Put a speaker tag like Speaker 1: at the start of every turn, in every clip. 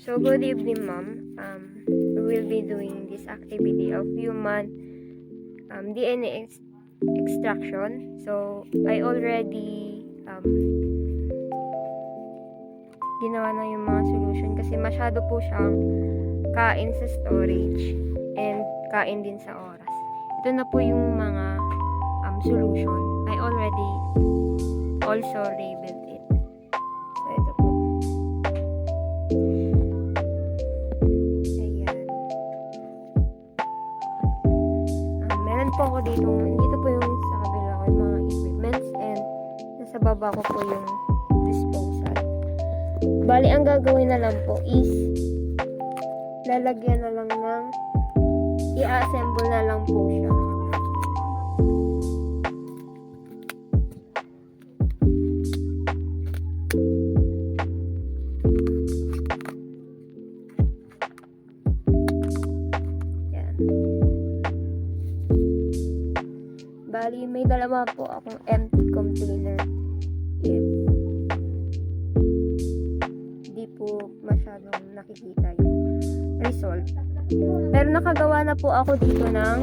Speaker 1: So, good evening, ma'am. We will be doing this activity of human DNA extraction. So, I already ginawa na yung mga solution kasi masyado po siyang kain sa storage and kain din sa oras. Ito na po yung mga solution. I already also labeled it. So, ito po. Ayan. Meron po ako dito po yung sa kabila ko yung mga equipments and nasa baba ko po yung disposal. Bali, ang gagawin na lang po is lalagyan na lang ng i-assemble na lang po siya. Yan. Bali, may dalawa po akong empty container if di po masyadong nakikita yung result. Pero nakagawa na po ako dito ng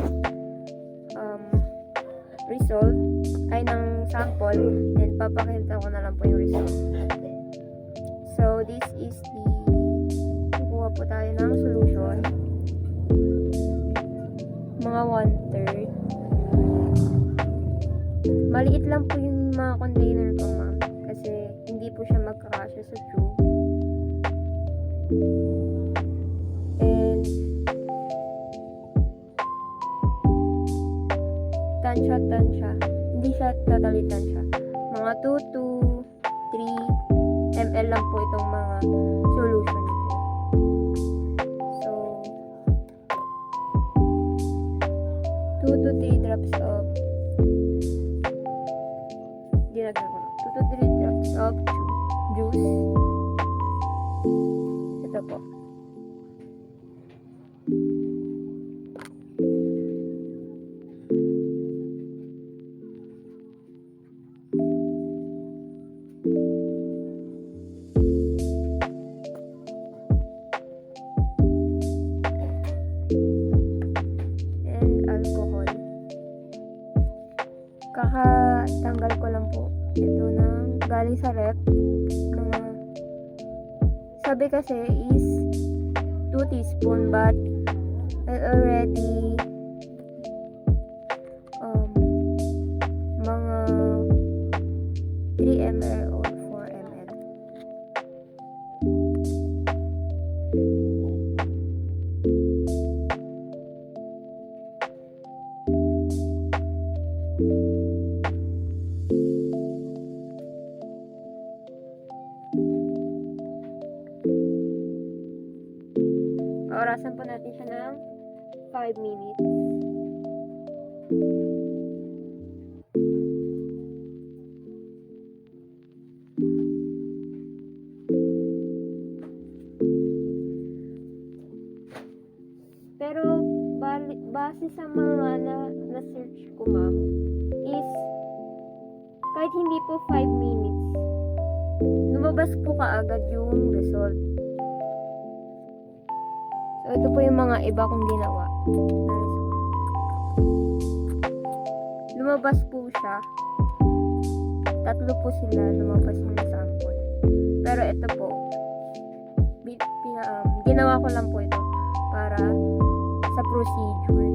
Speaker 1: result ay ng sample, then papakita ko na lang po yung result. So this is the kukuha po tayo ng solution, mga 1/3. Maliit lang po yung mga container ko, ma'am, kasi hindi po siya magkakasya sa tube. And tansya. Hindi siya totally tansya. Mga 2 to 3 ml lang po itong mga solution ko. So, 2 to 3 drops of dinagdag ko. 2 to 3 drops of juice. Ito po. Kakatanggal ko lang po ito ng galing sa rep. Sabi kasi is 2 teaspoon but I already mga 3 ml or 4 ml. Orasan po natin siya ng 5 minutes. Pero base sa mga na-search ko, ma'am, is kahit hindi po 5 minutes, lumabas po kaagad yung result. So, ito po yung mga iba kong ginawa na result. Lumabas po siya. 3 po sila lumabas yung sample. Pero ito po, ginawa ko lang po ito para sa procedure.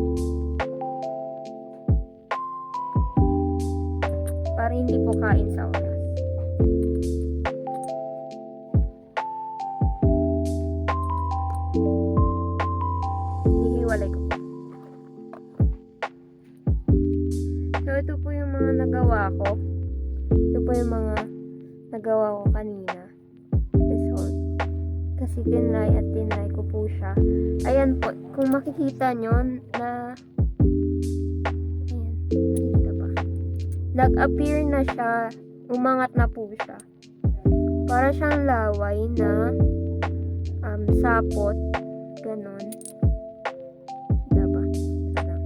Speaker 1: Para hindi po kain sa oras. Hihiwalay ko po. So, ito po yung mga nagawa ko. Ito po yung mga nagawa ko kanina. Result. Kasi tinlay ko po siya. Ayan po. Kung makikita nyo na ayan, nakikita ba? Nag-appear na siya. Umangat na po siya. Para siyang laway na sapot. Ganon. Diba? Ito lang.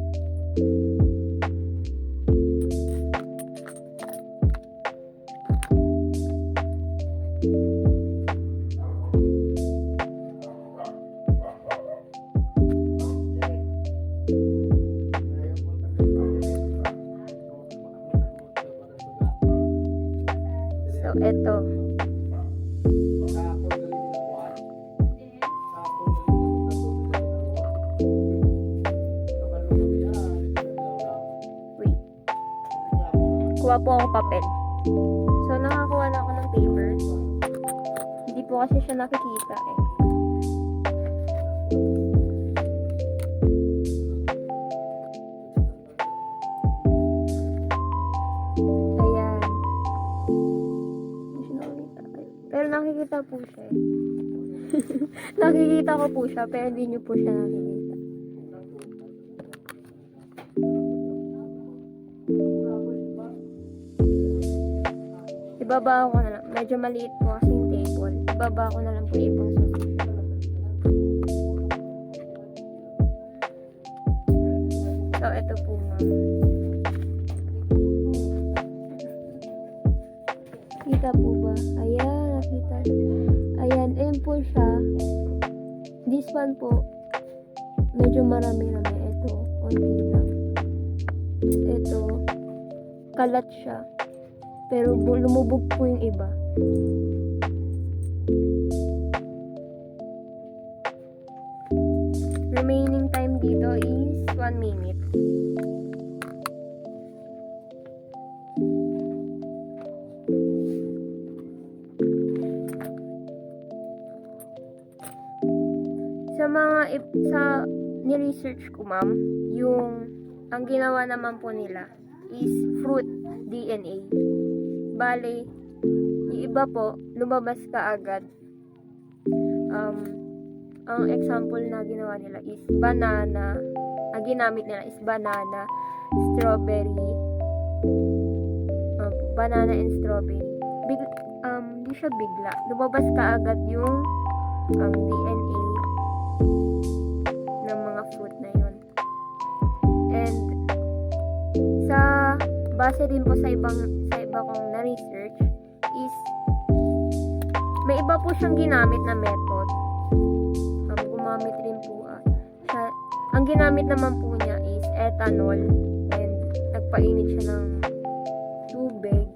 Speaker 1: Ito. Wait. Kuha po ako papel. So, nakakuha na ako ng paper. Hindi po kasi siya nakikita eh. Ayan. Hindi siya nakikita. Pero nakikita po siya eh. Nakikita ko po siya, pero hindi niyo po siya nakikita. Ibaba ko na lang. Medyo maliit po kasi yung table. Ibaba ko na lang po yung ibang susunod. So, ito po ma'am. Kita po ba? Ayan, nakita. Ayan, ayun po siya. This one po, medyo marami-rami. Ito, konti lang. Ito, kalat siya. Pero lumubog po yung iba. Remaining time dito is 1 minute. Sa ni-research ko ma'am, ang ginawa naman po nila is fruit DNA. Bale, yung iba po, lumabas ka agad. Ang example na ginawa nila is banana. Ang ginamit nila is banana, strawberry, banana and strawberry. Di siya bigla. Lumabas ka agad yung DNA ng mga fruit na yun. And base din po sa iba kong na-research is may iba po siyang ginamit na method. Gumamit rin po siya. Ang ginamit naman po niya is ethanol and nagpainit siya ng tubig.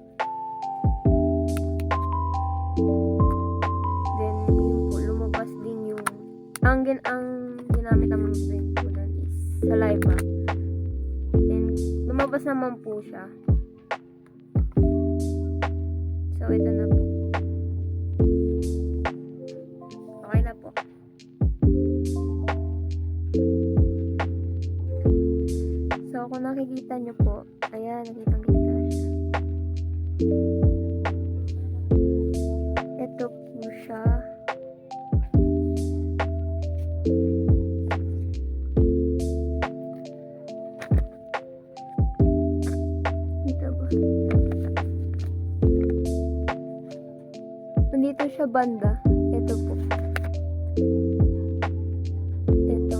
Speaker 1: Then yun po, lumabas din yung ang ginamit naman din po nun is saliva. Lumabas naman po siya. So, ito na po. Okay na po. So, kung nakikita nyo po, ayan, nakikita siya. Ito po siya. Nandito siya banda. Ito po. Ito.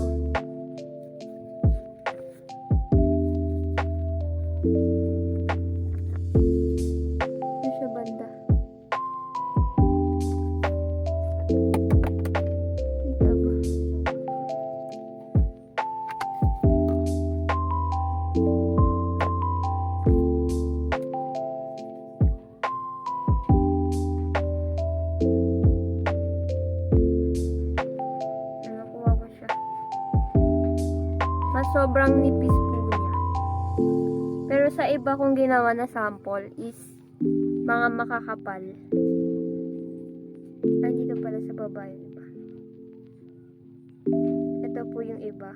Speaker 1: Ito siya banda. Kita ba? Sobrang nipis po niya. Pero sa iba kong ginawa na sample is mga makakapal. Ay, dito pala sa baba yung iba. Ito po yung iba.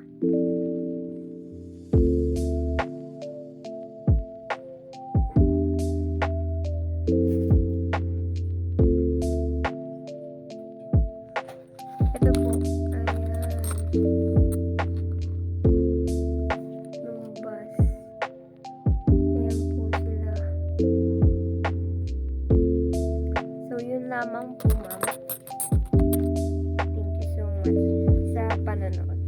Speaker 1: Ito po. Ayan. Lamang po ma'am. Thank you so much sa panonood.